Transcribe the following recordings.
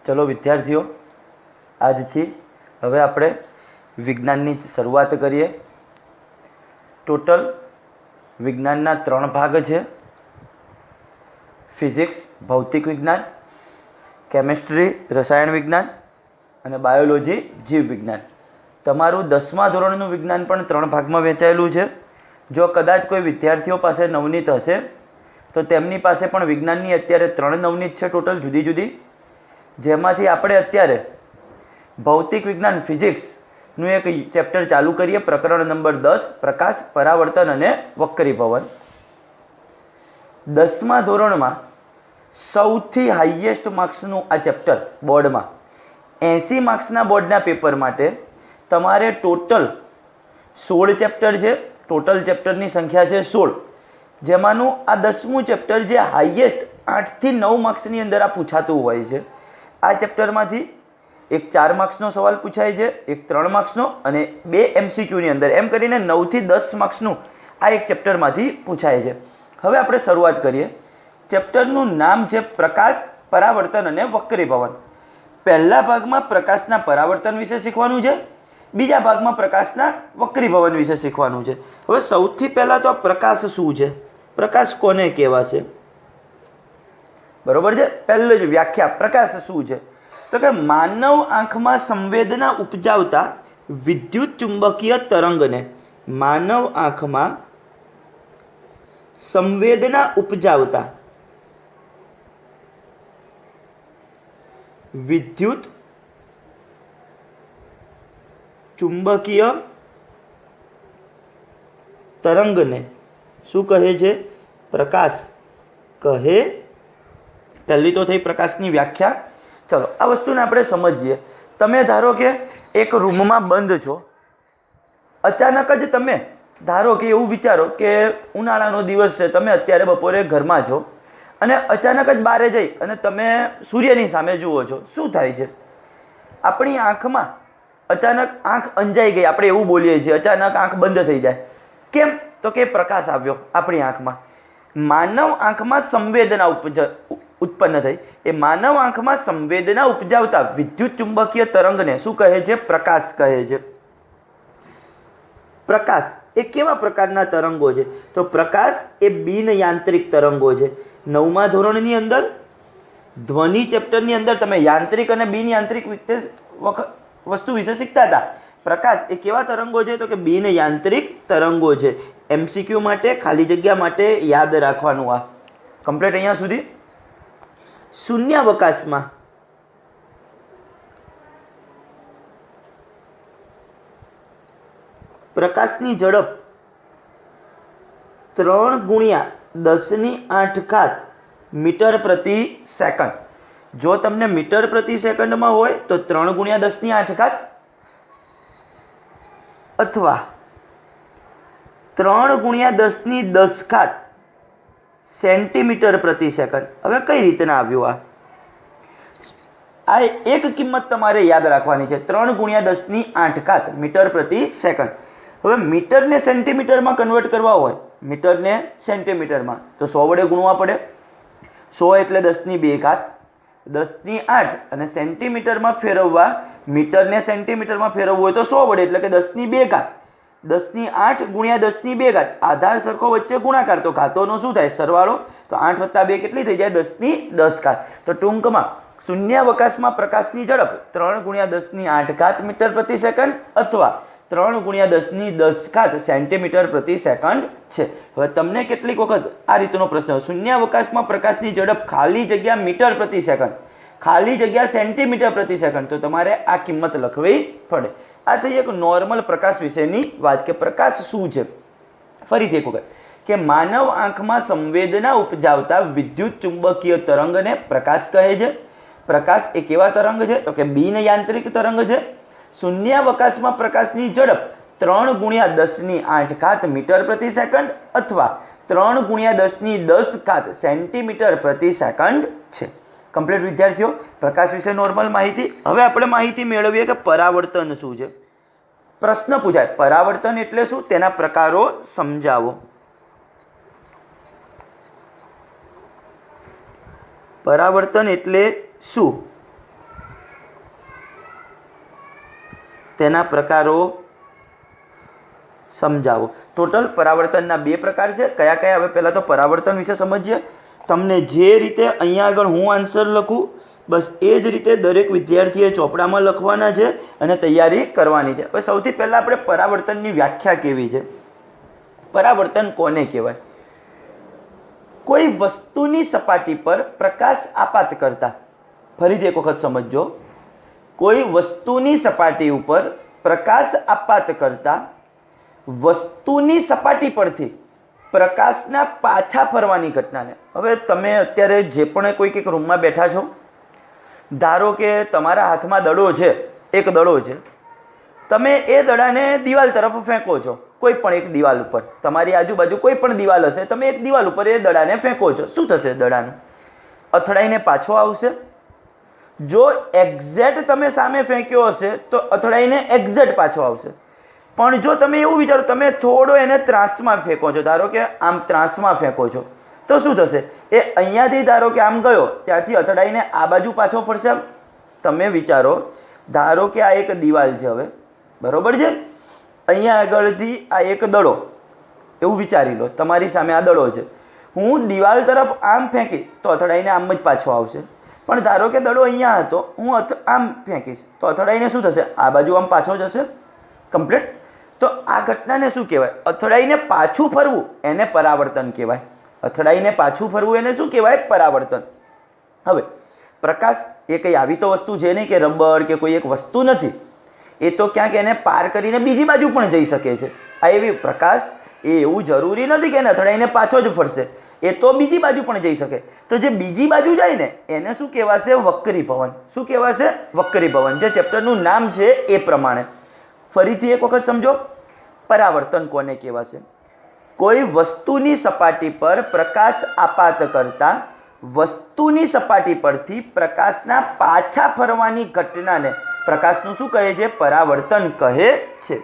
चलो विद्यार्थीओ, આજથી હવે આપણે વિજ્ઞાનની શરૂઆત કરીએ। ટોટલ વિજ્ઞાનના 3 ભાગ છે, ફિઝિક્સ ભૌતિક વિજ્ઞાન, કેમિસ્ટ્રી રસાયણ વિજ્ઞાન અને બાયોલોજી જીવ વિજ્ઞાન। તમારું 10મા ધોરણનું વિજ્ઞાન પણ 3 ભાગમાં વહેંચાયેલું છે। જો કદાચ કોઈ વિદ્યાર્થીઓ પાસે નવનીત હશે તો તેમની પાસે પણ વિજ્ઞાનની અત્યારે 3 નવનીત છે ટોટલ જુદી જુદી, જેમાંથી આપણે અત્યારે ભૌતિક વિજ્ઞાન ફિઝિક્સનું એક ચેપ્ટર ચાલુ કરીએ। પ્રકરણ નંબર 10 પ્રકાશ, પરાવર્તન અને વક્રીભવન। 10મા ધોરણમાં સૌથી હાઈએસ્ટ માર્ક્સનું આ ચેપ્ટર બોર્ડમાં 80 માર્ક્સના બોર્ડના પેપર માટે તમારે ટોટલ 16 ચેપ્ટર છે। ટોટલ ચેપ્ટરની સંખ્યા છે 16, જેમાંનું આ 10મું ચેપ્ટર જે હાઈએસ્ટ 8 થી 9 માર્ક્સની અંદર આ પૂછાતું હોય છે। આ ચેપ્ટરમાંથી એક 4 માર્ક્સનો સવાલ પૂછાય છે, એક 3 માર્ક્સનો અને 2 MCQની અંદર, એમ કરીને 9 થી 10 માર્ક્સનું આ એક ચેપ્ટરમાંથી પૂછાય છે। હવે આપણે શરૂઆત કરીએ। ચેપ્ટરનું નામ છે પ્રકાશ, પરાવર્તન અને વક્રીભવન। પહેલા ભાગમાં પ્રકાશના પરાવર્તન વિશે શીખવાનું છે, બીજા ભાગમાં પ્રકાશના વક્રીભવન વિશે શીખવાનું છે। હવે સૌથી પહેલા તો પ્રકાશ શું છે, પ્રકાશ કોને કહેવાશે, બરોબર છે। પહેલો જ વ્યાખ્યા, પ્રકાશ શું છે તો કે માનવ આંખમાં સંવેદના ઉપજાવતા વિદ્યુત ચુંબકીય તરંગને, માનવ આંખમાં સંવેદના ઉપજાવતા વિદ્યુત ચુંબકીય તરંગને શું કહે છે, પ્રકાશ કહે। પહેલી તો થઈ પ્રકાશની વ્યાખ્યા। ચલો આ વસ્તુને આપણે સમજીએ। તમે ધારો કે એક રૂમમાં બંધ છો, અચાનક જ તમે ધારો કે એવું વિચારો કે ઉનાળાનો દિવસ છે, તમે અત્યારે બપોરે ઘરમાં છો અને અચાનક જ બહાર જઈ અને તમે સૂર્યની સામે જુઓ છો। શું થાય છે, આપણી આંખમાં અચાનક આંખ અંજાઈ ગઈ, આપણે એવું બોલીએ છીએ, અચાનક આંખ બંધ થઈ જાય। કેમ તો કે પ્રકાશ આવ્યો આપણી આંખમાં। માનવ આંખમાં સંવેદના ઉત્પન્ન થઈ, એ માનવ આંખમાં સંવેદના ઉપજાવતા વિદ્યુત ચુંબકીય તરંગને શું કહે છે, પ્રકાશ કહે છે। પ્રકાશ એ કેવા પ્રકારના તરંગો છે તો પ્રકાશ એ બિન યાંત્રિક તરંગો છે। 9મા ધોરણની અંદર ધ્વનિ ચેપ્ટરની અંદર તમે યાંત્રિક અને બિન યાંત્રિક વસ્તુ વિશે શીખતા હતા। પ્રકાશ એ કેવા તરંગો છે તો કે બિન યાંત્રિક તરંગો છે। MCQ માટે, ખાલી જગ્યા માટે યાદ રાખવાનું આ કમ્પ્લીટ અહીંયા સુધી। શૂન્યાવકાશમાં પ્રકાશની ઝડપ 3 ગુણ્યા 10⁸ મીટર પ્રતિ સેકન્ડ। જો તમને મીટર પ્રતિ સેકન્ડમાં હોય તો 3 ગુણ્યા 10⁸ અથવા 3 ગુણ્યા 10⁻10 સેન્ટીમીટર પ્રતિ સેકન્ડ। હવે કઈ રીતના આવ્યું આ એક કિંમત તમારે યાદ રાખવાની છે, 3 ગુણ્યા 10⁸ મીટર પ્રતિ સેકન્ડ। હવે મીટરને સેન્ટીમીટરમાં કન્વર્ટ કરવા હોય, મીટરને સેન્ટીમીટરમાં તો 100 વડે ગુણવા પડે। 100 એટલે 10⁻2, 10⁸ અને સેન્ટીમીટરમાં ફેરવવા, મીટરને સેન્ટીમીટરમાં ફેરવવું હોય તો 100 વડે એટલે કે 10⁻2, 10⁸ ગુણ્યા 10⁻2, આધાર સરખો વચ્ચે ગુણાકાર તો ઘાતોનો શું થાય, સરવાળો, તો 8 + 2 કેટલી થઈ જાય, 10⁻10। તો ટૂંકમાં શૂન્યાવકાશમાં પ્રકાશની ઝડપ 3 ગુણ્યા 10⁸ મીટર પ્રતિ સેકન્ડ અથવા 3 ગુણ્યા 10⁻10 સેન્ટીમીટર પ્રતિ સેકન્ડ છે। હવે તમને કેટલીક વખત આ રીતનો પ્રશ્ન, શૂન્યાવકાશમાં પ્રકાશની ઝડપ ખાલી જગ્યા મીટર પ્રતિ સેકન્ડ, ખાલી જગ્યા સેન્ટીમીટર પ્રતિ સેકન્ડ, તો તમારે આ કિંમત લખવી પડે। આ થઈ એક નોર્મલ પ્રકાશ વિશેની વાત કે પ્રકાશ શું છે। ફરીથી એક વખત કે માનવ આંખમાં સંવેદના ઉપજાવતા વિદ્યુત ચુંબકીય તરંગને પ્રકાશ કહે છે। પ્રકાશ એ કેવા તરંગ છે તો કે બિન યાંત્રિક તરંગ છે। શૂન્યાવકાશમાં પ્રકાશની ઝડપ 3 ગુણ્યા 10⁸ મીટર પ્રતિ સેકન્ડ અથવા 3 ગુણ્યા 10⁻10 સેન્ટીમીટર પ્રતિ સેકન્ડ છે। કમ્પ્લીટ વિદ્યાર્થીઓ, પ્રકાશ વિશે નોર્મલ માહિતી। હવે આપણે માહિતી મેળવીએ કે પરાવર્તન શું છે। પ્રશ્ન પૂછાય, પરાવર્તન એટલે શું, તેના પ્રકારો સમજાવો। પરાવર્તન એટલે શું? તેના પ્રકારો સમજાવો। ટોટલ પરાવર્તનના 2 પ્રકાર છે। કયા કયા? હવે પહેલાં તો પરાવર્તન વિશે સમજીએ। તમને જે રીતે અહીંયા આગળ હું આન્સર લખું બસ એ જ રીતે દરેક વિદ્યાર્થીએ ચોપડામાં લખવાના છે અને તૈયારી કરવાની છે। હવે સૌથી પહેલાં આપણે પરાવર્તનની વ્યાખ્યા કેવી છે। પરાવર્તન કોને કહેવાય? કોઈ વસ્તુની સપાટી પર પ્રકાશ આપાત કરતા, ફરીથી એક વખત સમજજો, કોઈ વસ્તુની સપાટી ઉપર પ્રકાશ આપાત કરતા વસ્તુની સપાટી પરથી પ્રકાશના પાછા ફરવાની ઘટનાને, હવે તમે અત્યારે જે પણ કોઈક એક રૂમમાં બેઠા છો, ધારો કે તમારા હાથમાં દડો છે, એક દડો છે, તમે એ દડાને દિવાલ તરફ ફેંકો છો, કોઈ પણ એક દિવાલ ઉપર, તમારી આજુબાજુ કોઈ પણ દિવાલ હશે, તમે એક દિવાલ ઉપર એ દડાને ફેંકો છો, શું થશે? દડાનું અથડાઈને પાછો આવશે। જો એક્ઝેક્ટ તમે સામે ફેંક્યો હશે તો અથડાઈને એક્ઝેક્ટ પાછો આવશે। પણ જો તમે એવું વિચારો, તમે થોડો એને ત્રાસમાં ફેંકો છો, ધારો કે આમ ત્રાસમાં ફેંકો છો, તો શું થશે? એ અહીંયાથી ધારો કે આમ ગયો, ત્યાંથી અથડાઈને આ બાજુ પાછો ફરશે। તમે વિચારો, ધારો કે આ એક દિવાલ છે, હવે બરોબર છે, અહીંયા આગળથી આ એક દડો, એવું વિચારી લો તમારી સામે આ દડો છે, હું દિવાલ તરફ આમ ફેંકી તો અથડાઈને આમ જ પાછો આવશે। પણ ધારો કે દડો અહીંયા હતો, હું આમ ફેંકીશ તો અથડાઈને શું થશે? આ બાજુ આમ પાછો જશે। કમ્પ્લીટ। તો આ ઘટનાને શું કહેવાય? અથડાઈને પાછું ફરવું એને પરાવર્તન કહેવાય। અથડાઈને પાછું ફરવું એને શું કહેવાય? પરાવર્તન। હવે પ્રકાશ એ કંઈ આવી તો વસ્તુ છે નહીં કે રબર કે કોઈ એક વસ્તુ નથી, એ તો ક્યાંક એને પાર કરીને બીજી બાજુ પણ જઈ શકે છે। આ એવી પ્રકાશ એ એવું જરૂરી નથી કે એને અથડાઈને પાછો જ ફરશે, એ તો બીજી બાજુ પણ જઈ શકે। તો જે બીજી બાજુ જાય ને એને શું કહેવાશે? વક્રીભવન। શું કહેવાશે? વક્રીભવન। જે ચેપ્ટરનું નામ છે એ પ્રમાણે ફરીથી એક વખત સમજો, પરાવર્તન કોને કહેવાશે? કોઈ વસ્તુની સપાટી પર પ્રકાશ આપાત કરતા વસ્તુની સપાટી પરથી પ્રકાશના પાછા ફરવાની ઘટનાને પ્રકાશનું શું કહે છે? પરાવર્તન કહે છે।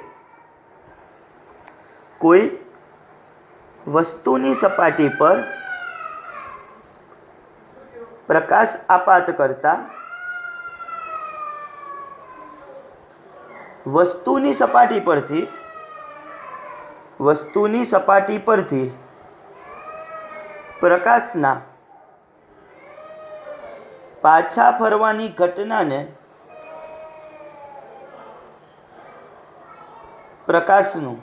કોઈ વસ્તુની સપાટી પર પ્રકાશ આપાત કરતા વસ્તુની સપાટી પરથી પ્રકાશના પાછા ફરવાની ઘટનાને પ્રકાશનું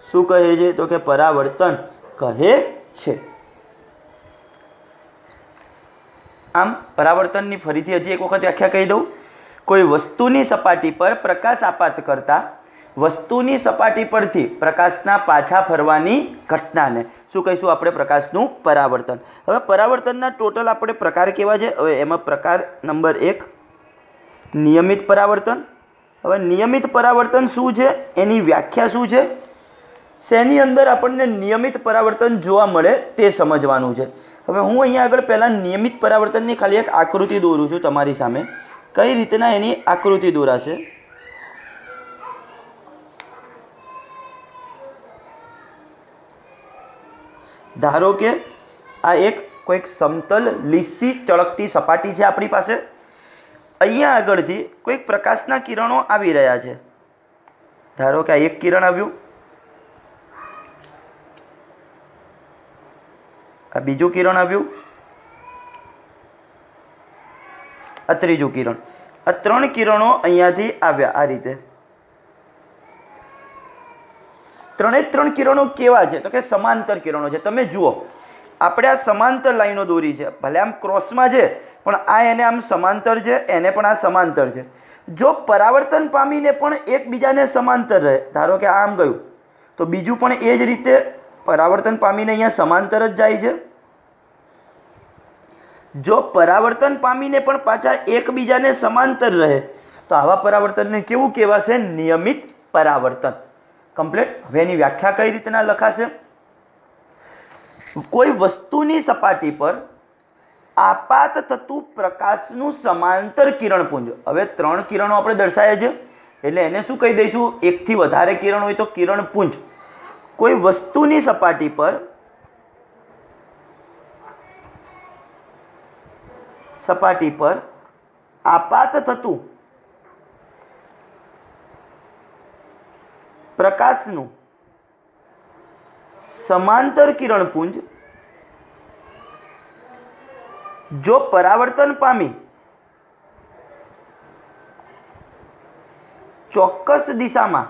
શું કહે છે? તો કે પરાવર્તન કહે છે। આમ પરાવર્તનની ફરીથી હજી એક વખત વ્યાખ્યા કહી દઉં। કોઈ વસ્તુની સપાટી પર પ્રકાશ આપાત કરતા વસ્તુની સપાટી પરથી પ્રકાશના પાછા ફરવાની ઘટનાને શું કહીશું આપણે? પ્રકાશનું પરાવર્તન। હવે પરાવર્તનના ટોટલ આપણે પ્રકાર કેવા છે? હવે એમાં પ્રકાર નંબર 1 નિયમિત પરાવર્તન। હવે નિયમિત પરાવર્તન શું છે? એની વ્યાખ્યા શું છે? શેની અંદર આપણને નિયમિત પરાવર્તન જોવા મળે તે સમજવાનું છે। હવે હું અહીંયા આગળ પહેલાં નિયમિત પરાવર્તનની ખાલી એક આકૃતિ દોરું છું તમારી સામે। કઈ રીતના એની આકૃતિ દોરાશે? ધારો કે આ એક કોઈક સમતલ લીસી ચળકતી સપાટી છે આપણી પાસે, અહીંયા આગળથી કોઈક પ્રકાશના કિરણો આવી રહ્યા છે। ધારો કે આ એક કિરણ આવ્યું, આ બીજું કિરણ આવ્યું, આ ત્રીજું કિરણ, આ 3 કિરણો અહીંયાથી આવ્યા। આ રીતે 3 કિરણો કેવા છે? તો કે સમાંતર કિરણો છે। તમે જુઓ, આપણે આ સમાંતર લાઈનો દોરી છે, ભલે આમ ક્રોસમાં છે પણ આ એને આમ સમાંતર છે, એને પણ આ સમાંતર છે। જો પરાવર્તન પામીને પણ એકબીજાને સમાંતર રહે, ધારો કે આમ ગયું તો બીજું પણ એ જ રીતે પરાવર્તન પામીને અહીંયા સમાંતર જ જાય છે। જો પરાવર્તન પામીને પણ પાછા એકબીજાને સમાંતર રહે તો આવા પરાવર્તનને કેવું કહેવાશે? નિયમિત પરાવર્તન। કમ્પ્લીટ। હવે એની વ્યાખ્યા કઈ રીતના લખાશે? કોઈ વસ્તુની સપાટી પર આપાત થતું પ્રકાશનું સમાંતર કિરણપુંજ। હવે 3 કિરણો આપણે દર્શાવ્યા છે એટલે એને શું કહી દઈશું? એકથી વધારે કિરણ હોય તો કિરણપુંજ। કોઈ વસ્તુની સપાટી પર આપાત થતું પ્રકાશનું સમાંતર કિરણપુંજ જો પરાવર્તન પામી ચોક્કસ દિશામાં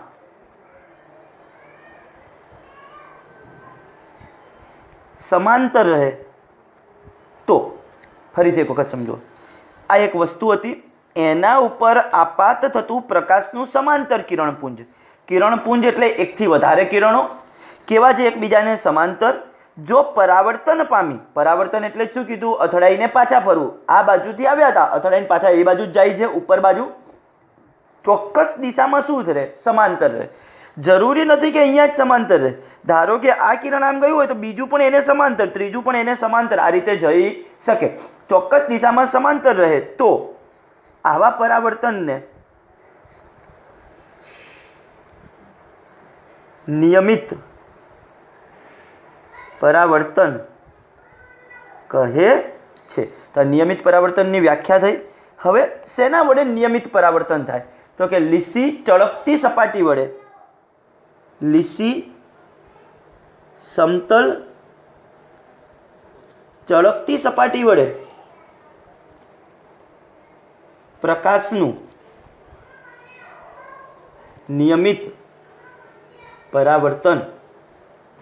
સમાંતર રહે તો, ફરીથી એક વખત સમજો, આ એક વસ્તુ હતી, એના ઉપર આપાત થતું પ્રકાશનું સમાંતર કિરણપુંજ. કિરણપુંજ એટલે એકથી વધારે કિરણો કેવા છે એકબીજાને સમાંતર, જો પરાવર્તન પામી, પરાવર્તન એટલે શું કીધું, અથડાઈને પાછા ફરવું, આ બાજુથી આવ્યા હતા અથડાઈને પાછા એ બાજુ જ જાય છે, ઉપર બાજુ, ચોક્કસ દિશામાં શું રહે, સમાંતર રહે. જરૂરી નથી કે અહીંયા જ સમાંતર રહે. ધારો કે આ કિરણ આમ ગયું હોય તો બીજું પણ એને સમાંતર, ત્રીજું પણ એને સમાંતર, આ રીતે જઈ શકે. ચોક્કસ દિશામાં સમાંતર રહે તો આવા પરાવર્તનને નિયમિત પરાવર્તન કહે છે. તો નિયમિત પરાવર્તનની વ્યાખ્યા થઈ. હવે શેના વડે નિયમિત પરાવર્તન થાય? તો કે લીસી ચળકતી સપાટી વડે, લીસી સમતલ ચળકતી સપાટી વડે પ્રકાશનું નિયમિત પરાવર્તન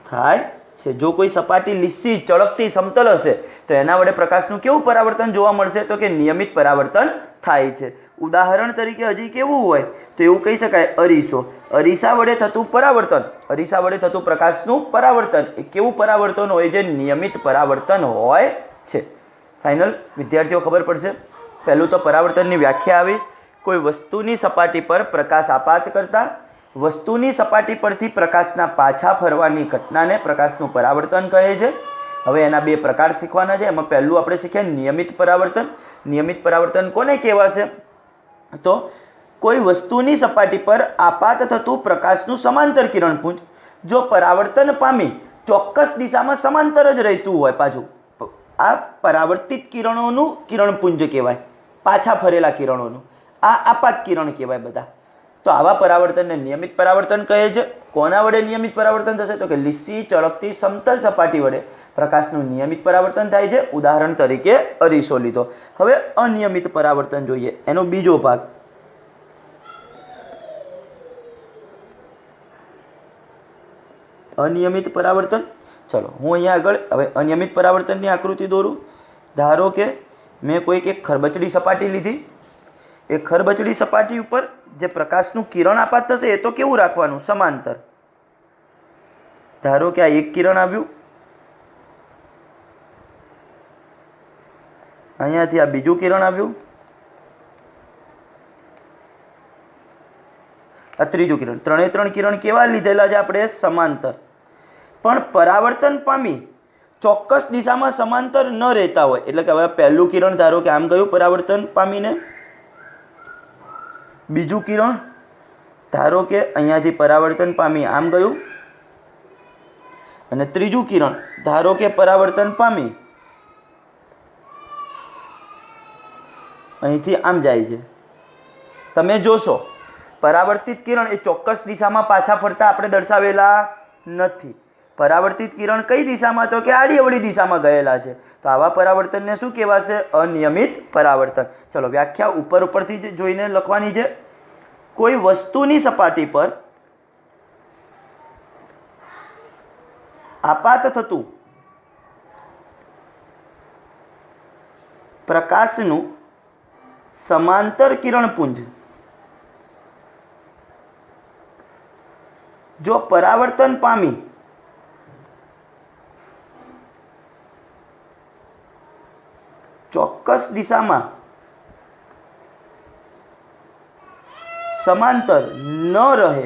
થાય છે. જો કોઈ સપાટી લીસી ચળકતી સમતલ હશે તો એના વડે પ્રકાશનું કેવું પરાવર્તન જોવા મળશે? તો કે નિયમિત પરાવર્તન થાય છે. ઉદાહરણ તરીકે હજી કેવું હોય તો એવું કહી શકાય અરીસો. અરીસા વડે થતું પરાવર્તન, અરીસા વડે થતું પ્રકાશનું પરાવર્તન એ કેવું પરાવર્તન હોય? જે નિયમિત પરાવર્તન હોય છે. ફાઇનલ વિદ્યાર્થીઓ ખબર પડશે. પહેલું તો પરાવર્તનની વ્યાખ્યા આવી. કોઈ વસ્તુની સપાટી પર પ્રકાશ આપાત કરતા વસ્તુની સપાટી પરથી પ્રકાશના પાછા ફરવાની ઘટનાને પ્રકાશનું પરાવર્તન કહે છે. હવે એના બે પ્રકાર શીખવાના છે. એમાં પહેલું આપણે શીખ્યા નિયમિત પરાવર્તન. નિયમિત પરાવર્તન કોને કહેવાશે? તો કોઈ વસ્તુની સપાટી પર આપાત થતું પ્રકાશનું સમાંતર કિરણપુંજ જો પરાવર્તન પામી ચોક્કસ દિશામાં સમાંતર જ રહેતું હોય, પાછું આ પરાવર્તિત કિરણોનું કિરણપુંજ કહેવાય, પાછા ફરેલા કિરણોનું, આ આપાત કિરણ કહેવાય બધા. તો આવા પરાવર્તનને નિયમિત પરાવર્તન કહે છે. કોના વડે નિયમિત પરાવર્તન થશે? તો કે લીસી ચળકતી સમતલ સપાટી વડે પ્રકાશનું નિયમિત પરાવર્તન થાય છે. ઉદાહરણ તરીકે અરીસો લીધો. હવે અનિયમિત પરાવર્તન જોઈએ, એનો બીજો ભાગ. અનિયમિત પરાવર્તન, ચલો હું અહીંયા આગળ હવે અનિયમિત પરાવર્તનની આકૃતિ દોરું. ધારો કે મેં કોઈક એક ખરબચડી સપાટી લીધી. એ ખરબચડી સપાટી ઉપર જે પ્રકાશનું કિરણ આપાત થશે એ તો કેવું રાખવાનું? સમાંતર. ધારો કે આ એક કિરણ આવ્યું, અહીંયાથી આ બીજું કિરણ આવ્યું, આ ત્રીજું કિરણ. ત્રણે ત્રણ કિરણ કેવા લીધેલા છે આપણે? સમાંતર. પણ પરાવર્તન પામી ચોક્કસ દિશામાં સમાંતર ન રહેતા હોય, એટલે કે હવે પહેલું કિરણ ધારો કે આમ ગયું પરાવર્તન પામીને, બીજું કિરણ ધારો કે અહીંયાથી પરાવર્તન પામી આમ ગયું, અને ત્રીજું કિરણ ધારો કે પરાવર્તન પામી અહીંથી આમ જાય છે. તમે જોશો પરાવર્તિત કિરણ એ ચોક્કસ દિશામાં પાછા ફરતા આપણે દર્શાવેલા નથી. પરાવર્તિત કિરણ કઈ દિશામાં? તો કે આડી અવળી દિશામાં ગયેલા છે. તો આવા પરાવર્તનને શું કહેવાશે? અનિયમિત પરાવર્તન. ચલો વ્યાખ્યા ઉપરથી જ જોઈને લખવાની છે. કોઈ વસ્તુની સપાટી પર આપાત થતું પ્રકાશનું સમાંતર કિરણપુંજ જો પરાવર્તન પામી ચોક્કસ દિશામાં સમાંતર ન રહે,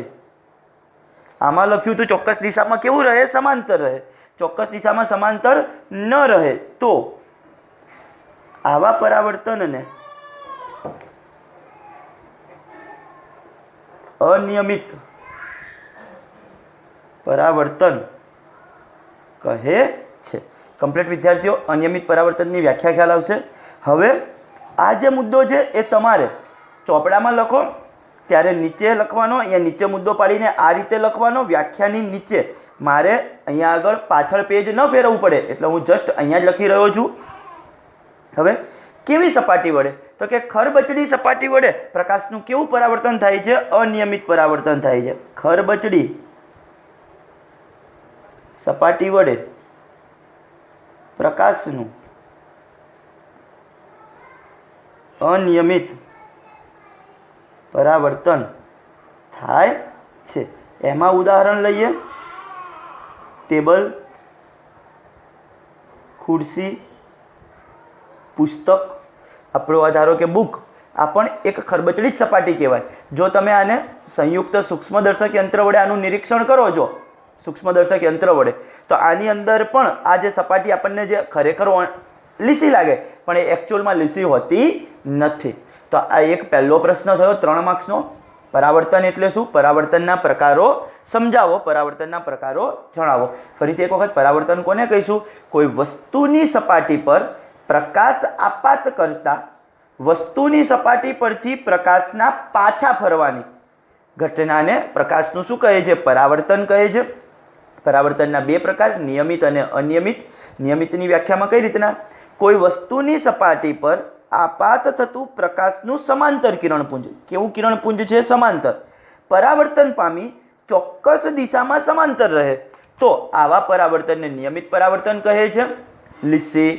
આમાં લખ્યું તો ચોક્કસ દિશામાં કેવું રહે? સમાંતર રહે. ચોક્કસ દિશામાં સમાંતર ન રહે તો આવા પરાવર્તનને અનિયમિત પરાવર્તન કહે છે. કમ્પ્લીટ વિદ્યાર્થીઓ, અનિયમિત પરાવર્તનની વ્યાખ્યા ખ્યાલ આવશે. હવે આ જે મુદ્દો છે એ તમારે ચોપડામાં લખો ત્યારે નીચે લખવાનો, અહીંયા નીચે મુદ્દો પાડીને આ રીતે લખવાનો, વ્યાખ્યાની નીચે મારે અહીંયા આગળ પાછળ પેજ ન ફેરવવું પડે એટલે હું જસ્ટ અહીંયા જ લખી રહ્યો છું. હવે કેવી સપાટી વડે? તો કે ખરબચડી સપાટી વડે પ્રકાશનું કેવું પરાવર્તન થાય છે? અનિયમિત પરાવર્તન થાય છે. ખરબચડી સપાટી વડે પ્રકાશનું અનિયમિત પરાવર્તન થાય છે. એમાં ઉદાહરણ લઈએ, ટેબલ, ખુરશી, પુસ્તક, આપણો ધારો કે બુક, આ પણ એક ખરબચડી જ સપાટી કહેવાય. જો તમે આને સંયુક્ત સૂક્ષ્મદર્શક યંત્ર વડે આનું નિરીક્ષણ કરો છો, સૂક્ષ્મદર્શક યંત્ર વડે, તો આની અંદર પણ આ જે સપાટી આપણને જે ખરેખર લીસી લાગે પણ એ એકચ્યુઅલમાં લીસી હોતી નથી. તો આ એક પહેલો પ્રશ્ન થયો 3 માર્ક્સનો. પરાવર્તન એટલે શું? પરાવર્તનના પ્રકારો સમજાવો, પરાવર્તનના પ્રકારો જણાવો. ફરીથી એક વખત પરાવર્તન કોને કહીશું? કોઈ વસ્તુની સપાટી પર પ્રકાશ આપાત કરતા વસ્તુની સપાટી પરથી પ્રકાશના પાછા ફરવાની ઘટનાને પ્રકાશનું શું કહે છે? પરાવર્તન કહે છે. પરાવર્તનના 2 પ્રકાર, નિયમિત અને અનિયમિત. નિયમિતની વ્યાખ્યામાં કઈ રીતના? કોઈ વસ્તુની સપાટી પર આપાત થતું પ્રકાશનું સમાંતર કિરણપુંજ. કેવું કિરણપુંજ છે? સમાંતર. પરાવર્તન પામી ચોક્કસ દિશામાં સમાંતર રહે તો આવા પરાવર્તનને નિયમિત પરાવર્તન કહે છે. લીસી,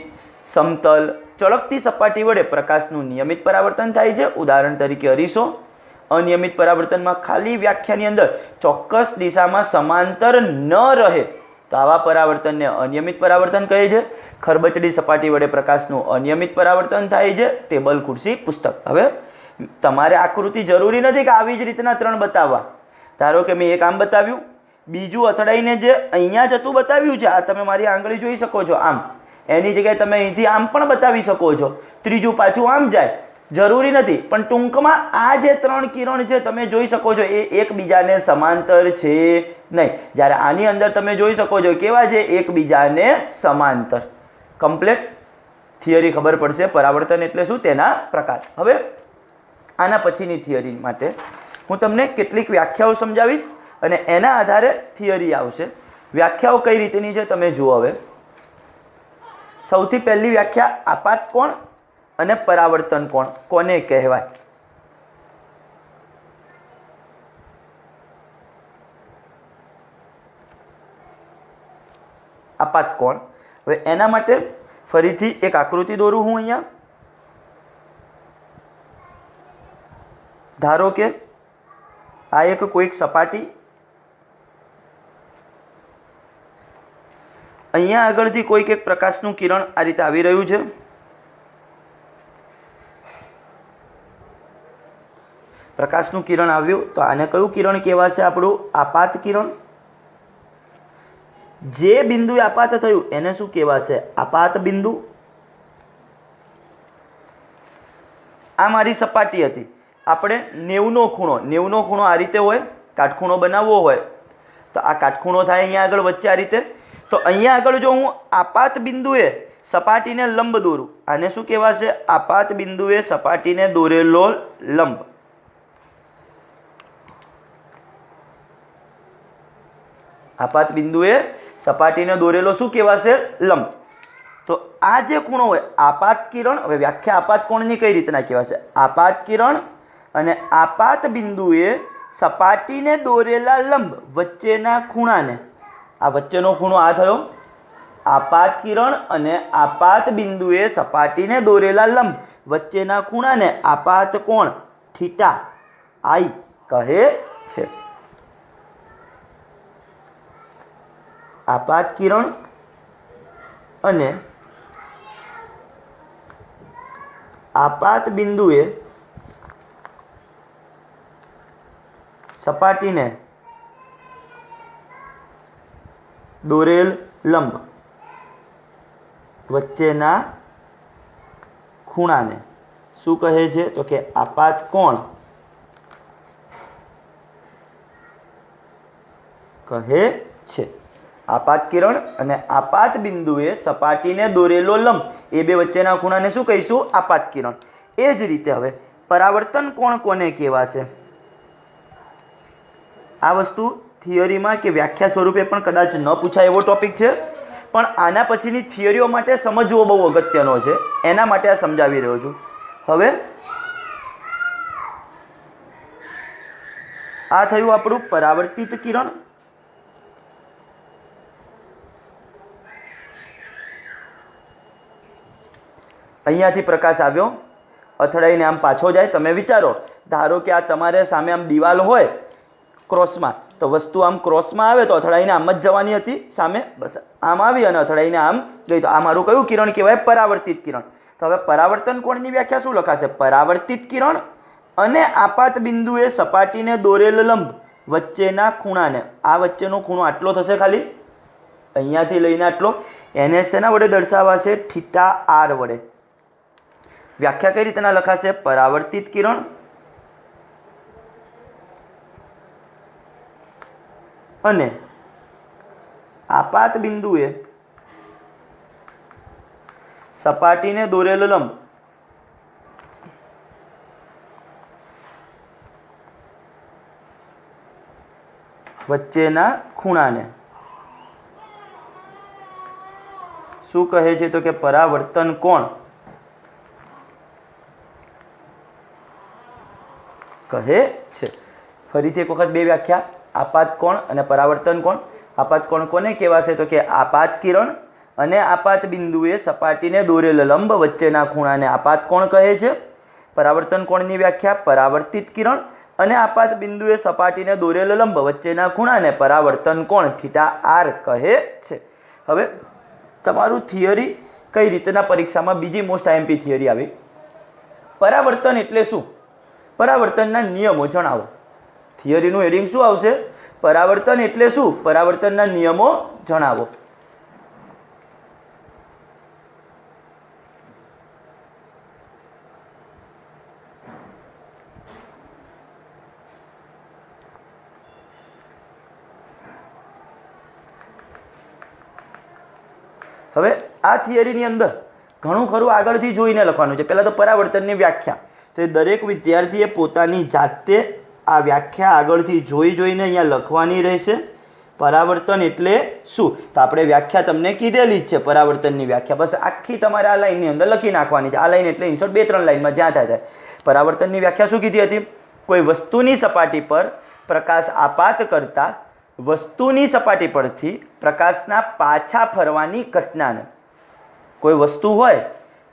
સમતલ, ચળકતી સપાટી વડે પ્રકાશનું નિયમિત પરાવર્તન થાય છે. ઉદાહરણ તરીકે અરીસો. અનિયમિત પરાવર્તનમાં ખાલી વ્યાખ્યાની અંદર ચોક્કસ દિશામાં સમાંતર ન રહે તો આવા પરાવર્તનને અનિયમિત પરાવર્તન કહે છે. ખરબચડી સપાટી વડે પ્રકાશનું અનિયમિત પરાવર્તન થાય છે. ટેબલ, ખુરશી, પુસ્તક. હવે તમારે આકૃતિ જરૂરી નથી કે આવી જ રીતના 3 બતાવવા. ધારો કે મેં એક આમ બતાવ્યું, બીજું અથડાઈને જે અહીંયા જતું બતાવ્યું છે, આ તમે મારી આંગળી જોઈ શકો છો આમ, એની જગ્યાએ તમે અહીંથી આમ પણ બતાવી શકો છો. ત્રીજું પાછું આમ જાય, જરૂરી નથી. પણ ટૂંકમાં આ જે 3 કિરણ છે તમે જોઈ શકો છો એ એકબીજાને સમાંતર છે નહીં. જ્યારે આની અંદર તમે જોઈ શકો છો કેવા છે? એકબીજાને સમાંતર. કમ્પ્લીટ થિયરી ખબર પડશે. પરાવર્તન એટલે શું, તેના પ્રકાર. હવે આના પછીની થિયરી માટે હું તમને કેટલીક વ્યાખ્યાઓ સમજાવીશ અને એના આધારે થિયરી આવશે. વ્યાખ્યાઓ કઈ રીતની છે તમે જુઓ. હવે સૌથી પહેલી વ્યાખ્યા, આપાત કોણ અને પરાવર્તન કોણ કોને કહેવાય? આપાત કોણ. હવે એના માટે ફરીથી એક આકૃતિ દોરું હું અહીંયા. ધારો કે આ એક કોઈક સપાટી, અહીંયા આગળથી કોઈક એક પ્રકાશનું કિરણ આ રીતે આવી રહ્યું છે. પ્રકાશનું કિરણ આવ્યું તો આને કયું કિરણ કહેવાશે? આપણું આપાત કિરણ. જે બિંદુએ આપાત થયું એને શું કહેવાશે? આપાત બિંદુ. આ મારી સપાટી હતી. આપણે 90નો ખૂણો, 90નો ખૂણો આ રીતે હોય, કાટખૂણો બનાવવો હોય તો આ કાટખૂણો થાય અહીંયા આગળ વચ્ચે આ રીતે. તો અહીંયા આગળ જો હું આપાત બિંદુએ સપાટીને લંબ દોરું, આને શું કહેવાશે? આપાત બિંદુએ સપાટીને દોરેલો લંબ. આપાત બિંદુએ સપાટીને દોરેલો શું કહેવાશે? લંબ. તો આ જે ખૂણો હોય આપાત કિરણ. હવે વ્યાખ્યા આપાત કોણની કઈ રીતના કહેવાશે? આપાત કિરણ અને આપાત બિંદુએ સપાટીને દોરેલા લંબ વચ્ચેના ખૂણાને, આ વચ્ચેનો ખૂણો આ થયો, આપાત કિરણ અને આપાત બિંદુએ સપાટીને દોરેલા લંબ વચ્ચેના ખૂણાને આપાત કોણ થીટા આઈ કહે છે. આપાત કિરણ અને આપાત બિંદુએ સપાટીને દોરેલ લંબ વચ્ચેના ખૂણાને શું કહે છે? તો કે આપાત કોણ કહે છે. આપાત કિરણ અને આપાત બિંદુએ સપાટીને દોરેલો લંબ એ બે વચ્ચેના ખૂણાને શું કહીશું? આપાત કિરણ. એ જ રીતે હવે પરાવર્તન કોણ કોને કહેવાશે? આ વસ્તુ થિયરીમાં કે વ્યાખ્યા સ્વરૂપે પણ કદાચ ન પૂછાય એવો ટોપિક છે, પણ આના પછીની થિયરીઓ માટે સમજવો બહુ અગત્યનો છે, એના માટે આ સમજાવી રહ્યો છું. હવે આ થયું આપણું પરાવર્તિત કિરણ. અહીંયાથી પ્રકાશ આવ્યો, અથડાઈને આમ પાછો જાય. તમે વિચારો, ધારો કે આ તમારે સામે આમ દિવાલ હોય ક્રોસમાં, તો વસ્તુ આમ ક્રોસમાં આવે તો અથડાઈને આમ જ જવાની હતી સામે, બસ આમ આવી અને અથડાઈને આમ ગઈ. તો આ મારું કયું કિરણ કહેવાય? પરાવર્તિત કિરણ. તો હવે પરાવર્તન કોણની વ્યાખ્યા શું લખાશે? પરાવર્તિત કિરણ અને આપાત બિંદુએ સપાટીને દોરેલ લંબ વચ્ચેના ખૂણાને, આ વચ્ચેનો ખૂણો આટલો થશે ખાલી, અહીંયાથી લઈને આટલો, એને શેના વડે દર્શાવાશે? થીટા આર વડે. વ્યાખ્યા કઈ રીતના લખાશે? પરાવર્તિત કિરણ અને આપાત બિંદુએ સપાટીને દોરેલ લંબ વચ્ચેના ખૂણાને શું કહે છે? તો કે પરાવર્તન કોણ કહે છે. ફરીથી એક વખત બે વ્યાખ્યા, આપાત કોણ અને પરાવર્તન કોણ. આપાત કોણ કોને કહેવાશે? તો કે આપાત કિરણ અને આપાત બિંદુએ સપાટીને દોરેલ લંબ વચ્ચેના ખૂણાને આપાત કોણ કહે છે. પરાવર્તન કોણની વ્યાખ્યા પરાવર્તિત કિરણ અને આપાત બિંદુએ સપાટીને દોરેલ લંબ વચ્ચેના ખૂણાને પરાવર્તન કોણ થીટા આર કહે છે. હવે તમારું થિયરી કઈ રીતના પરીક્ષામાં બીજી મોસ્ટ આઈએમપી થિયરી આવી, પરાવર્તન એટલે શું? પરાવર્તનના નિયમો જણાવો. થિયરીનું હેડિંગ શું આવશે? પરાવર્તન એટલે શું? પરાવર્તનના નિયમો જણાવો. હવે આ થિયરીની અંદર ઘણું ખરું આગળથી જોઈને લખવાનું છે. પહેલાં તો પરાવર્તનની વ્યાખ્યા, તો એ દરેક વિદ્યાર્થીએ પોતાની જાતે આ વ્યાખ્યા આગળથી જોઈને અહીંયા લખવાની રહેશે. પરાવર્તન એટલે શું? તો આપણે વ્યાખ્યા તમને કીધેલી જ છે, પરાવર્તનની વ્યાખ્યા. બસ આખી તમારે આ લાઈનની અંદર લખી નાખવાની છે. આ લાઈન એટલે ઇન્સર્ટ 2-3 લાઈનમાં જ્યાં થાય. પરાવર્તનની વ્યાખ્યા શું કીધી હતી? કોઈ વસ્તુની સપાટી પર પ્રકાશ આપાત કરતા વસ્તુની સપાટી પરથી પ્રકાશના પાછા ફરવાની ઘટનાને, કોઈ વસ્તુ હોય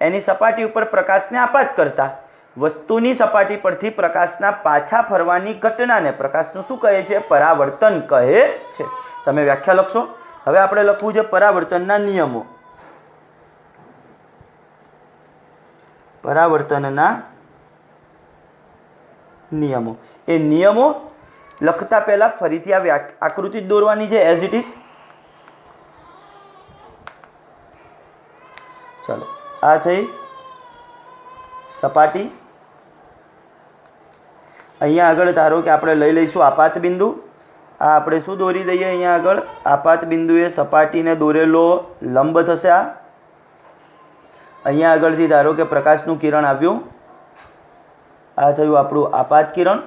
એની સપાટી ઉપર પ્રકાશને આપાત કરતા વસ્તુની સપાટી પરથી પ્રકાશના પાછા ફરવાની ઘટનાને પ્રકાશનું શું કહે છે? પરાવર્તન કહે છે. તમે વ્યાખ્યા લખશો. હવે આપણે લખવું છે પરાવર્તનના નિયમો. પરાવર્તનના નિયમો. એ નિયમો લખતા પહેલા ફરીથી આ આકૃતિ દોરવાની છે એઝ ઇટ ઇઝ. ચલો, આ થઈ સપાટી. અહીંયા આગળ ધારો કે આપણે લઈ લઈશું આપાત બિંદુ. આ આપણે શું દોરી દઈએ? અહીંયા આગળ આપાત બિંદુએ સપાટીને દોરેલો લંબ થશે. આ અહીંયા આગળથી ધારો કે પ્રકાશનું કિરણ આવ્યું, આ થયું આપણું આપાત કિરણ.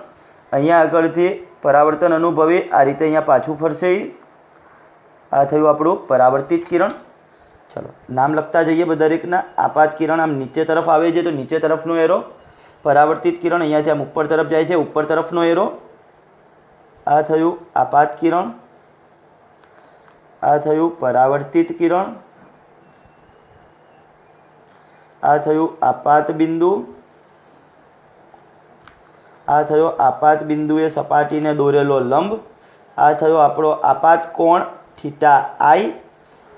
અહીંયા આગળથી પરાવર્તન અનુભવી આ રીતે અહીંયા પાછું ફરશે, આ થયું આપણું પરાવર્તિત કિરણ. ચલો, નામ લખતા જઈએ દરેકના. આપાત કિરણ આમ નીચે તરફ આવે છે તો નીચે તરફનો એરો, પરાવર્તિત કિરણ અહીંયાથી આમ ઉપર તરફ જાય છે, ઉપર તરફનો એરો. આ થયું આપાત કિરણ, આ થયું પરાવર્તિત કિરણ, આ થયું આપાત બિંદુ, આ થયો આપાત બિંદુએ સપાટીને દોરેલો લંબ, આ થયો આપણો આપાત કોણ થીટા આઈ,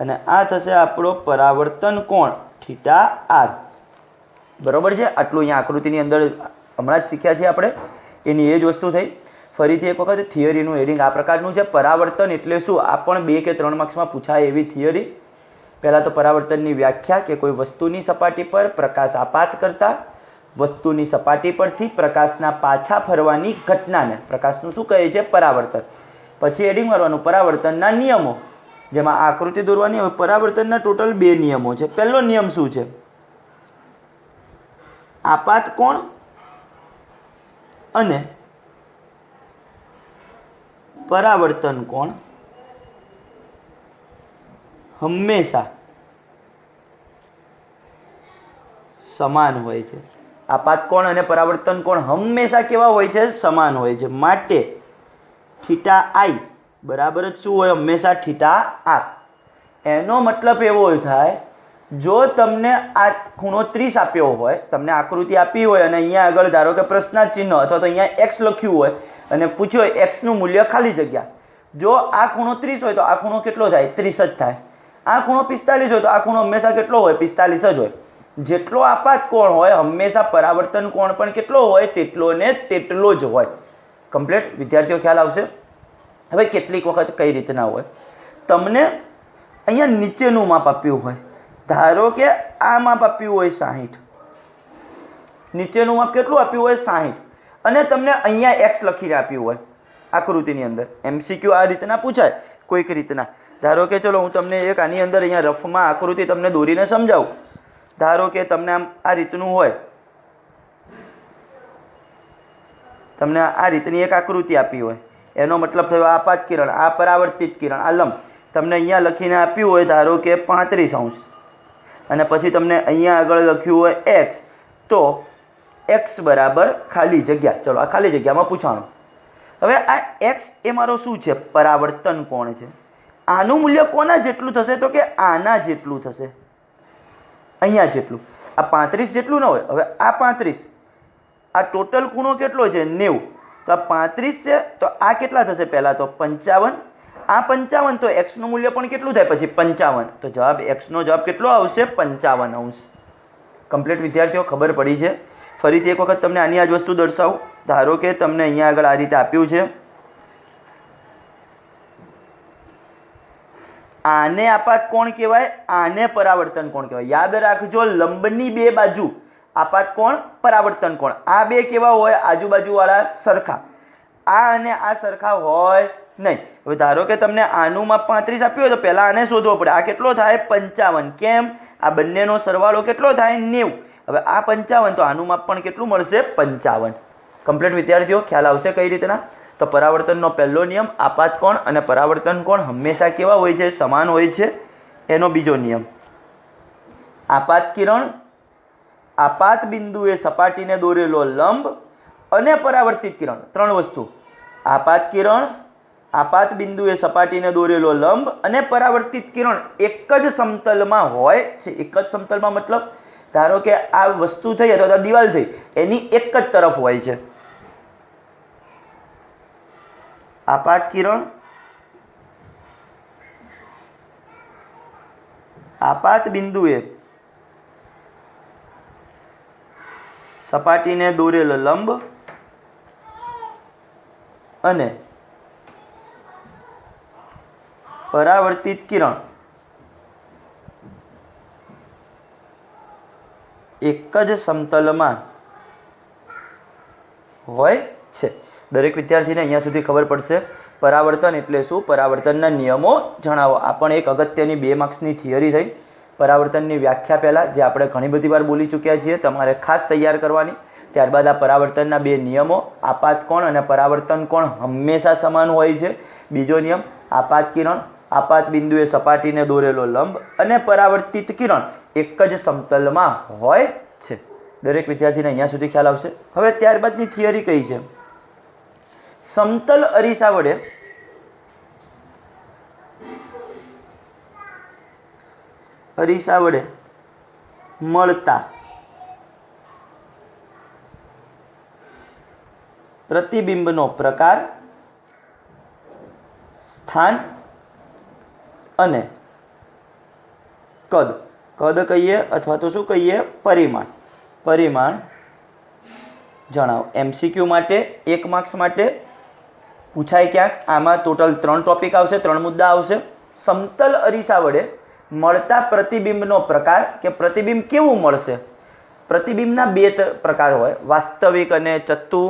અને આ થશે આપણો પરાવર્તન કોણ થીટા આર. બરોબર છે? આટલું અહીંયા આકૃતિની અંદર હમણાં જ શીખ્યા છીએ આપણે, એની એ જ વસ્તુ થઈ. ફરીથી એક વખત થિયરીનું હેડિંગ આ પ્રકારનું છે. પરાવર્તન એટલે શું? આ પણ 2 કે 3 માર્ક્સમાં પૂછાય એવી થિયરી. પહેલાં તો પરાવર્તનની વ્યાખ્યા કે કોઈ વસ્તુની સપાટી પર પ્રકાશ આપાત કરતા વસ્તુની સપાટી પરથી પ્રકાશના પાછા ફરવાની ઘટનાને પ્રકાશનું શું કહે છે? પરાવર્તન. પછી હેડિંગ મારવાનું પરાવર્તનના નિયમો, જેમાં આકૃતિ દોરવાની. હવે પરાવર્તનના ટોટલ 2 નિયમો છે. પહેલો નિયમ શું છે? આપાત કોણ અને પરાવર્તન કોણ હંમેશા સમાન હોય છે। આપાત કોણ અને પરાવર્તન કોણ હંમેશા કેવા હોય છે? સમાન હોય છે। માટે થીટા આઈ બરાબર જ શું હોય? હંમેશા થીટા આર। એનો મતલબ એવો થાય, જો તમને આ ખૂણો 30 આપ્યો હોય, તમને આકૃતિ આપી હોય અને અહીંયા આગળ ધારો કે પ્રશ્નાર્થ ચિહ્ન અથવા તો અહીંયા x લખ્યું હોય અને પૂછ્યું હોય x નું મૂલ્ય ખાલી જગ્યા, જો આ ખૂણો 30 હોય તો આ ખૂણો કેટલો થાય? 30 જ થાય। આ ખૂણો 45 હોય તો આ ખૂણો હંમેશા કેટલો હોય? 45 જ હોય। જેટલો આપાત કોણ હોય હંમેશા પરાવર્તન કોણ પણ કેટલો હોય? તેટલો ને તેટલો જ હોય। કમ્પ્લીટ વિદ્યાર્થીઓ ખ્યાલ આવશે? હવે કેટલીક વખત કઈ રીતના હોય, તમને અહીંયા નીચેનું માપ આપ્યું હોય, ધારો કે આ માપ આપ્યું હોય 60, નીચેનું માપ કેટલું આપ્યું હોય? 60, અને તમને અહીંયા x લખીને આપ્યું હોય આકૃતિની અંદર। MCQ આ રીતના પૂછાય કોઈક રીતના। ધારો કે ચલો હું તમને એક આની અંદર અહીંયા રફમાં આકૃતિ તમને દોરીને સમજાવું। ધારો કે તમને આમ આ રીતનું હોય, તમને આ રીતની એક આકૃતિ આપી હોય, એનો મતલબ થયો આપાત કિરણ, આ પરાવર્તિત કિરણ, આ લંબ તમને અહીંયા લખીને આપ્યું હોય ધારો કે 35°, અને પછી તમને અહીંયા આગળ લખ્યું હોય x, તો x બરાબર ખાલી જગ્યા। ચલો આ ખાલી જગ્યામાં પૂછવાનું। હવે આ x એ મારો શું છે? પરાવર્તન કોણ છે। આનું મૂલ્ય કોના જેટલું થશે? તો કે આના જેટલું થશે, અહીંયા જેટલું। આ 35 જેટલું ન હોય। હવે આ 35, આ ટોટલ ખૂણો કેટલો છે? 90, તો આ 35 છે, તો આ કેટલા થશે? પહેલાં તો 55, આ 55, તો x નું મૂલ્ય પણ કેટલું થાય પછી? 55, તો જવાબ x નો જવાબ કેટલો આવશે? 55°। કમ્પ્લીટ વિદ્યાર્થીઓ ખબર પડી છે? ફરીથી એક વખત તમને આની આ જ વસ્તુ દર્શાવું। ધારો કે તમને અહીંયા આગળ આ રીતે આપ્યું છે, આને આપાત કોણ કહેવાય, આને પરાવર્તન કોણ કહેવાય? યાદ રાખજો, લંબની બે બાજુ આપાત કોણ, પરાવર્તન કોણ, આ બે કેવા હોય? આજુબાજુવાળા સરખા। આ અને આ સરખા હોય નહીં। હવે ધારો કે તમને આનું માપ 35 આપ્યું હોય તો પહેલાં આને શોધવો પડે। આ કેટલો થાય? 55। કેમ? આ બંનેનો સરવાળો કેટલો થાય? 90। હવે આ 55, તો આનું માપ પણ કેટલું મળશે? 55। કમ્પ્લીટ વિદ્યાર્થીઓ ખ્યાલ આવશે કઈ રીતના? તો પરાવર્તનનો પહેલો નિયમ, આપાત કોણ અને પરાવર્તન કોણ હંમેશા કેવા હોય છે? સમાન હોય છે। એનો બીજો નિયમ, આપાત કિરણ આપાત બિંદુએ સપાટીને દોરેલો લંબ અને પરાવર્તિત કિરણ, ત્રણ વસ્તુ, આપાત કિરણ આપાત બિંદુએ સપાટીને દોરેલો લંબ અને પરાવર્તિત કિરણ એક જ સમતલમાં હોય છે। એક જ સમતલમાં મતલબ ધારો કે આ વસ્તુ થઈ અથવા દિવાલ થઈ, એની એક જ તરફ હોય છે। આપાત કિરણ આપાત બિંદુએ સપાટીને દોરેલો લંબ અને પરાવર્તિત કિરણ એક જ સમતલમાં હોય છે। દરેક વિદ્યાર્થીને અહીંયા સુધી ખબર પડશે પરાવર્તન એટલે શું, પરાવર્તનના નિયમો જણાવો। આ પણ એક અગત્યની 2 માર્ક્સની થિયરી થઈ। પરાવર્તનની વ્યાખ્યા પહેલાં જે આપણે ઘણી બધી વાર બોલી ચૂક્યા છીએ, તમારે ખાસ તૈયાર કરવાની। ત્યારબાદ આ પરાવર્તનના 2 નિયમો, આપાત કોણ અને પરાવર્તન કોણ હંમેશા સમાન હોય છે। બીજો નિયમ, આપાત કિરણ આપાત બિંદુએ સપાટીને દોરેલો લંબ અને પરાવર્તિત કિરણ એક જ સમતલમાં હોય છે। દરેક વિદ્યાર્થીને અહીંયા સુધી ખ્યાલ આવશે। હવે ત્યારબાદની થિયરી કઈ છે? સમતલ અરીસા વડે મળતા પ્રતિબિંબનો પ્રકાર, સ્થાન અને કદ, કદ કહીએ અથવા તો શું કહીએ? પરિમાણ જણાવો। MCQ માટે 1 માર્ક્સ માટે પૂછાય ક્યાંક। આમાં ટોટલ 3 ટોપિક આવશે, 3 મુદ્દા આવશે। સમતલ અરીસા વડે મળતા પ્રતિબિંબનો પ્રકાર કે પ્રતિબિંબ કેવું મળશે? પ્રતિબિંબના 2 પ્રકાર હોય, વાસ્તવિક અને ચત્તુ,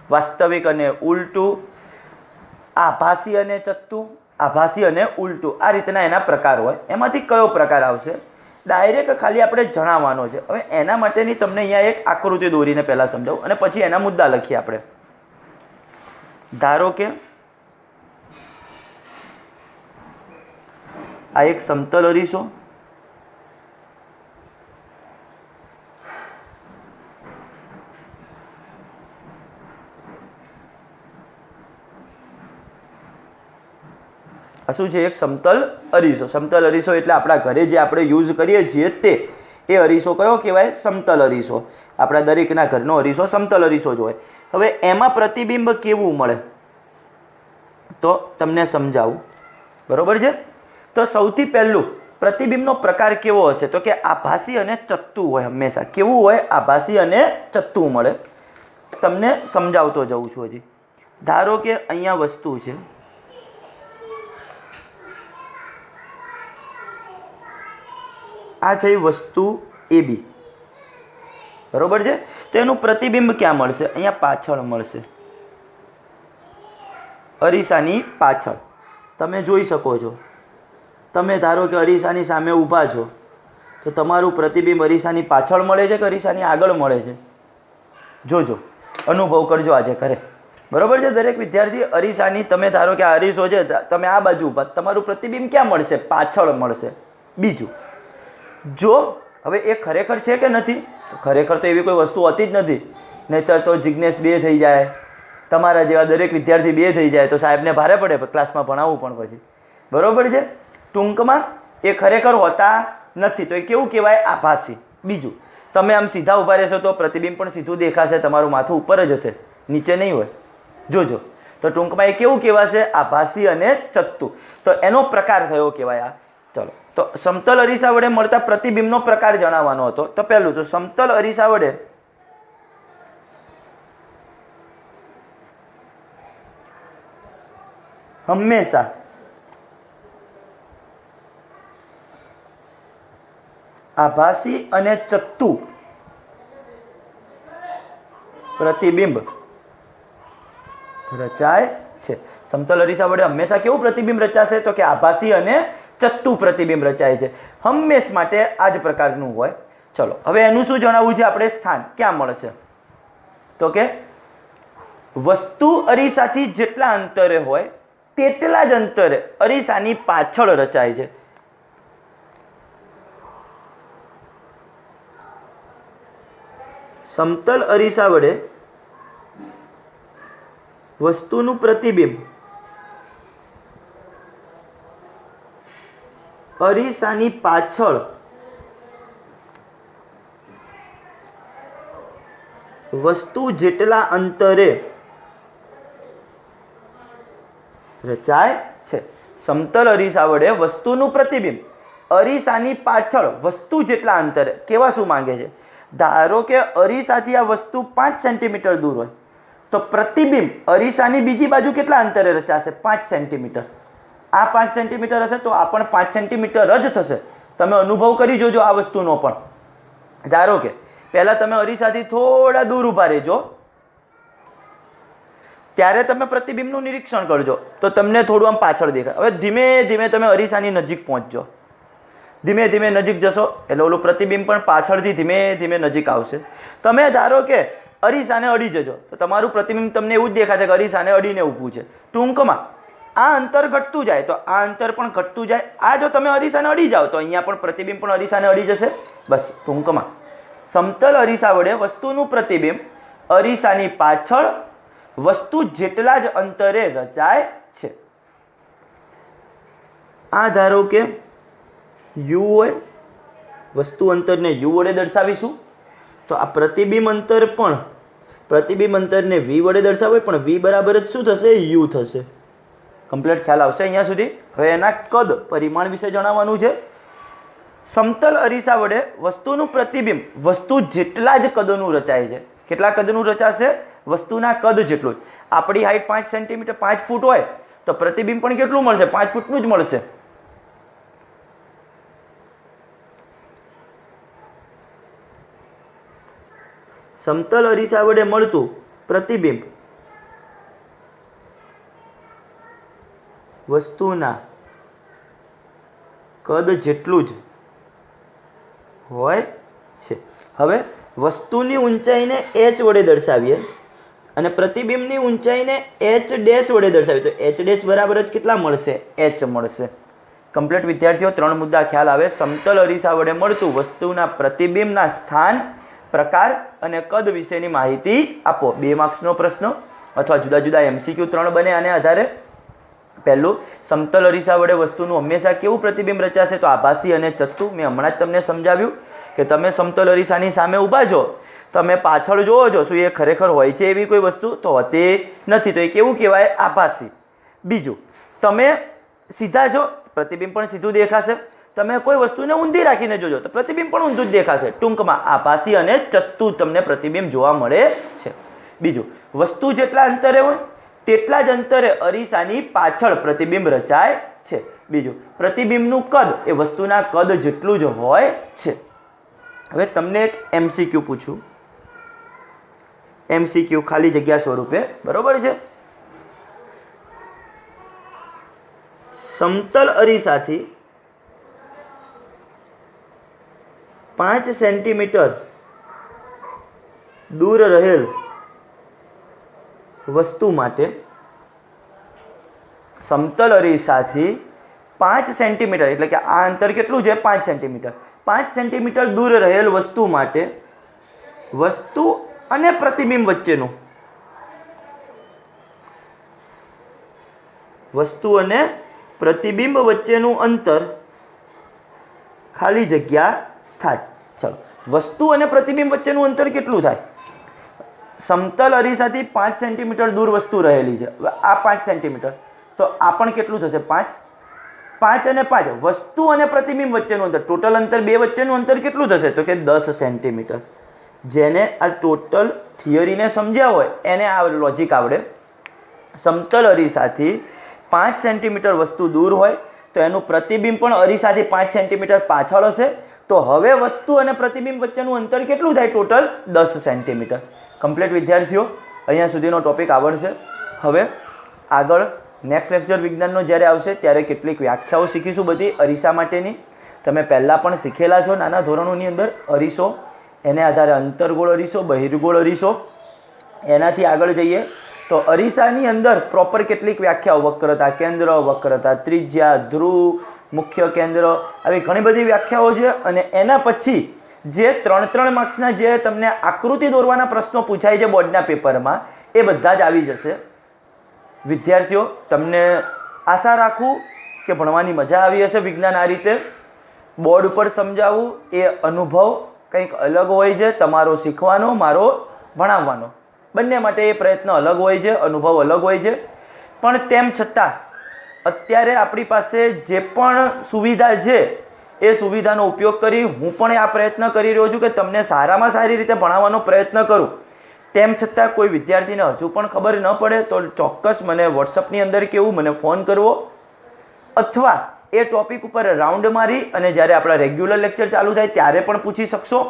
વાસ્તવિક અને ઉલટું, આભાસી અને ચત્તુ, આભાસી અને ઉલટું, આ રીતના એના પ્રકાર હોય। એમાંથી કયો પ્રકાર આવશે ડાયરેક્ટ ખાલી આપણે જણાવવાનો છે। હવે એના માટેની તમને અહીંયા એક આકૃતિ દોરીને પહેલાં સમજાવું અને પછી એના મુદ્દા લખીએ આપણે। ધારો કે આ એક સમતલ અરીસો, આ શું છે? એક સમતલ અરીસો. સમતલ અરીસો એટલે આપણા ઘરે જે આપણે યુઝ કરીએ છીએ તે એ અરીસો કયો કહેવાય? સમતલ અરીસો. આપણા દરેકના ઘરનો અરીસો સમતલ અરીસો જ હોય. હવે એમાં પ્રતિબિંબ કેવું મળે તો તમને સમજાવું, બરોબર છે? તો સૌથી પહેલું પ્રતિબિંબનો પ્રકાર કેવો હશે? તો કે આભાસી અને ચત્તુ હોય. હંમેશા કેવું હોય? આભાસી અને ચત્તુ મળે. તમને સમજાવતો જઉં છું. હજી ધારો કે અહીંયા વસ્તુ છે, આ છે વસ્તુ AB, બરોબર છે? તો એનું પ્રતિબિંબ ક્યાં મળશે? અહીંયા પાછળ મળશે, અરીસાની પાછળ. તમે જોઈ શકો છો. તમે ધારો કે અરીસાની સામે ઊભા છો તો તમારું પ્રતિબિંબ અરીસાની પાછળ મળે છે કે અરીસાની આગળ મળે છે? જોજો, અનુભવ કરજો આજે ઘરે, બરોબર છે? દરેક વિદ્યાર્થી અરીસાની, તમે ધારો કે આ અરીસો છે, તમે આ બાજુ ઊભા, તમારું પ્રતિબિંબ ક્યાં મળશે? પાછળ મળશે. બીજું, જો હવે એ ખરેખર છે કે નથી? ખરેખર તો એવી કોઈ વસ્તુ હોતી જ નથી, નહીંતર તો જિજ્ઞેશ 2 થઈ જાય, તમારા જેવા દરેક વિદ્યાર્થી 2 થઈ જાય તો સાહેબને ભારે પડે ક્લાસમાં ભણાવવું પણ પછી, બરોબર છે? ટૂંકમાં એ ખરેખર હોતા નથી, તો એ કેવું કહેવાય? આભાસી. બીજું, તમે આમ સીધા ઊભા રહેશો તો પ્રતિબિંબ પણ સીધું દેખાશે, તમારું માથું ઉપર જ હશે, નીચે નહીં હોય. જોજો. તો ટૂંકમાં એ કેવું કહેવાશે? આભાસી અને ચત્તુ. તો એનો પ્રકાર કયો કહેવાય? આ ચલો, તો સમતલ અરીસા વડે મળતા પ્રતિબિંબનો પ્રકાર જણાવવાનો હતો. તો પહેલું, તો સમતલ અરીસા વડે હંમેશા આભાસી અને ચત્તુ પ્રતિબિંબ રચાય છે. સમતલ અરીસા વડે હંમેશા કેવું પ્રતિબિંબ રચાશે? તો કે આભાસી અને ચત્તુ પ્રતિબિંબ રચાય છે. હંમેશ માટે આ જ પ્રકારનું હોય. ચલો, હવે એનું શું જણાવવું છે આપણે? સ્થાન ક્યાં મળશે? તો કે વસ્તુ અરીસાથી જેટલા અંતરે હોય તેટલા જ અંતરે અરીસાની પાછળ રચાય છે. સમતલ અરીસા વડે વસ્તુનું પ્રતિબિંબ અરીસાની પાછળ વસ્તુ જેટલા અંતરે રચાય છે. સમતલ અરીસા વડે વસ્તુનું પ્રતિબિંબ અરીસાની પાછળ વસ્તુ જેટલા અંતરે. કેવા શું માંગે છે? ધારો કે અરીસાથી આ વસ્તુ 5 સેન્ટીમીટર દૂર હોય તો પ્રતિબિંબ અરીસાની બીજી બાજુ કેટલા અંતરે રચાશે? 5 સેન્ટીમીટર. આ 5 સેન્ટીમીટર હશે તો આ પણ 5 સેન્ટીમીટર જ થશે. તમે અનુભવ કરી જોજો આ વસ્તુનો પણ. ધારો કે પહેલા તમે અરીસાથી થોડા દૂર ઊભા રહેજો, ત્યારે તમે પ્રતિબિંબનું નિરીક્ષણ કરજો તો તમને થોડું આમ પાછળ દેખાય. હવે ધીમે ધીમે તમે અરીસાની નજીક પહોંચજો. ધીમે ધીમે નજીક જશો એટલે ઓલું પ્રતિબિંબ પણ પાછળથી ધીમે ધીમે નજીક આવશે. તમે ધારો કે અરીસાને અડી જજો તો તમારું પ્રતિબિંબ તમને એવું જ દેખાશે કે અરીસાને અડીને ઊભું છે. ટૂંકમાં આ અંતર ઘટતું જાય તો આ અંતર પણ ઘટતું જાય. આ જો તમે અરીસાને અડી જાઓ તો અહીંયા પણ પ્રતિબિંબ પણ અરીસાને અડી જશે. બસ ટૂંકમાં સમતલ અરીસા વડે વસ્તુનું પ્રતિબિંબ અરીસાની પાછળ વસ્તુ જેટલા જ અંતરે રચાય છે. આ ધારો કે યુ હોય, વસ્તુ અંતરને યુ વડે દર્શાવીશું તો આ પ્રતિબિંબ અંતર પણ પ્રતિબિંબ અંતરને વી વડે દર્શાવે પણ વી બરાબર જ શું થશે? યુ થશે. કમ્પ્લીટ ખ્યાલ આવશે અહીંયા સુધી. હવે એના કદ પરિમાણ વિશે જણાવવાનું છે. સમતલ અરીસા વડે વસ્તુનું પ્રતિબિંબ વસ્તુ જેટલા જ કદનું રચાય છે. કેટલા કદનું રચાશે? વસ્તુના કદ જેટલું જ. આપણી હાઈટ 5 સેન્ટીમીટર 5 ફૂટ હોય તો પ્રતિબિંબ પણ કેટલું મળશે? 5 ફૂટનું જ મળશે. સમતલ અરીસા વડે મળતું પ્રતિબિંબ વસ્તુના કદ જેટલું જ હોય છે. હવે વસ્તુની ઊંચાઈને h વડે દર્શાવીએ અને પ્રતિબિંબની ઊંચાઈને h ડેશ વડે દર્શાવીએ તો h ડેશ બરાબર જ કેટલા મળશે? h મળશે. કમ્પ્લીટ વિદ્યાર્થીઓ 3 મુદ્દા ખ્યાલ આવે. સમતલ અરીસા વડે મળતું વસ્તુના પ્રતિબિંબના સ્થાન, પ્રકાર અને કદ વિશેની માહિતી આપો. 2 માર્ક્સનો પ્રશ્ન અથવા જુદા જુદા MCQ 3 બને આને આધારે. પહેલું, સમતલ અરીસા વડે વસ્તુનું હંમેશા કેવું પ્રતિબિંબ રચાશે? તો આભાસી અને ચત્તુ. મેં હમણાં જ તમને સમજાવ્યું કે તમે સમતલ અરીસાની સામે ઊભા છો, તમે પાછળ જોવો છો, શું એ ખરેખર હોય છે એવી કોઈ વસ્તુ? તો હોતી નથી, તો એ કેવું કહેવાય? આભાસી. બીજું, તમે સીધા છો, પ્રતિબિંબ પણ સીધું દેખાશે. તમે કોઈ વસ્તુને ઊંધી રાખીને જોજો તો પ્રતિબિંબ પણ ઊંધું જ દેખાશે. ટૂંકમાં આભાસી અને ચત્તુ તમને પ્રતિબિંબ જોવા મળે છે. બીજું, વસ્તુ જેટલા અંતરે હોય તેટલા જ અંતરે અરીસાની પાછળ પ્રતિબિંબ રચાય છે. બીજું, પ્રતિબિંબનું કદ એ વસ્તુના કદ જેટલું જ હોય છે. હવે તમને એક MCQ પૂછું, MCQ ખાલી જગ્યા સ્વરૂપે, બરોબર છે? સમતલ અરીસાથી 5 સેન્ટીમીટર દૂર રહેલ વસ્તુ માટે, સમતલ અરીસાથી 5 સેન્ટીમીટર એટલે કે આ અંતર કેટલું છે? 5 સેન્ટીમીટર. 5 સેન્ટીમીટર દૂર રહેલ વસ્તુ માટે વસ્તુ અને પ્રતિબિંબ વચ્ચેનું, વસ્તુ અને પ્રતિબિંબ વચ્ચેનું અંતર ખાલી જગ્યા થાય. ચલો, વસ્તુ અને પ્રતિબિંબ વચ્ચેનું અંતર કેટલું થાય? સમતલ અરીસાથી 5 સેન્ટીમીટર દૂર વસ્તુ રહેલી છે. આ 5 સેન્ટીમીટર, તો આ પણ કેટલું થશે? 5. 5 અને 5 વસ્તુ અને પ્રતિબિંબ વચ્ચેનું અંતર, ટોટલ અંતર બે વચ્ચેનું અંતર કેટલું થશે? તો કે 10 સેન્ટીમીટર. જેને આ ટોટલ થિયરીને સમજ્યા હોય એને આ લોજિક આવડે. સમતલ અરીસાથી 5 સેન્ટીમીટર વસ્તુ દૂર હોય તો એનું પ્રતિબિંબ પણ અરીસાથી 5 સેન્ટીમીટર પાછળ હશે. તો હવે વસ્તુ અને પ્રતિબિંબ વચ્ચેનું અંતર કેટલું થાય? Total 10 centimetre. કમ્પ્લીટ વિદ્યાર્થીઓ, અહીંયા સુધીનો ટોપિક આવડશે. હવે આગળ નેક્સ્ટ લેક્ચર વિજ્ઞાનનો જ્યારે આવશે ત્યારે કેટલીક વ્યાખ્યાઓ શીખીશું બધી અરીસા માટેની. તમે પહેલાં પણ શીખેલા છો નાના ધોરણોની અંદર. અરીસો, એને આધારે અંતરગોળ અરીસો, બહિર્ગોળ અરીસો. એનાથી આગળ જઈએ તો અરીસાની અંદર પ્રોપર કેટલીક વ્યાખ્યાઓ, વક્રતા કેન્દ્ર, વક્રતા ત્રિજ્યા, ધ્રુવ, મુખ્ય કેન્દ્ર, આવી ઘણી બધી વ્યાખ્યાઓ છે. અને એના પછી જે 3 માર્ક્સના જે તમને આકૃતિ દોરવાના પ્રશ્નો પૂછાય છે બોર્ડના પેપરમાં, એ બધા જ આવી જશે. વિદ્યાર્થીઓ, તમને આશા રાખું કે ભણવાની મજા આવી હશે. વિજ્ઞાન આ રીતે બોર્ડ ઉપર સમજાવવું એ અનુભવ કંઈક અલગ હોય છે. તમારો શીખવાનો, મારો ભણાવવાનો, બંને માટે એ પ્રયત્ન અલગ હોય છે, અનુભવ અલગ હોય છે. પણ તેમ છતાં અત્યારે આપણી પાસે જે પણ સુવિધા છે એ સુવિધાનો ઉપયોગ કરી હું પણ આ પ્રયત્ન કરી રહ્યો છું કે તમને સારામાં સારી રીતે ભણાવવાનો પ્રયત્ન કરું. તેમ છતાં કોઈ વિદ્યાર્થીને હજુ પણ ખબર ન પડે તો ચોક્કસ મને વોટ્સઅપની અંદર કહેવું, મને ફોન કરવો, અથવા એ ટોપિક ઉપર રાઉન્ડ મારી અને જ્યારે આપણા રેગ્યુલર લેક્ચર ચાલુ થાય ત્યારે પણ પૂછી શકશો.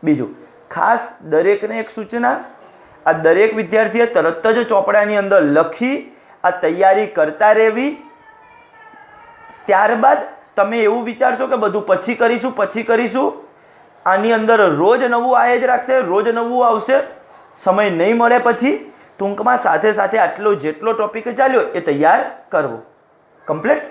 બીજું, ખાસ દરેકને એક સૂચના, આ દરેક વિદ્યાર્થીએ તરત જ ચોપડાની અંદર લખી આ તૈયારી કરતા રહેવી. ત્યારબાદ તમે એવું વિચારશો કે બધું પછી કરીશું. આની અંદર રોજ નવું આવે જ રાખશે, રોજ નવું આવશે, સમય નહીં મળે. પછી ટૂંકમાં સાથે સાથે આટલો જેટલો ટોપિક ચાલ્યો એ તૈયાર કરવો. કમ્પ્લીટ.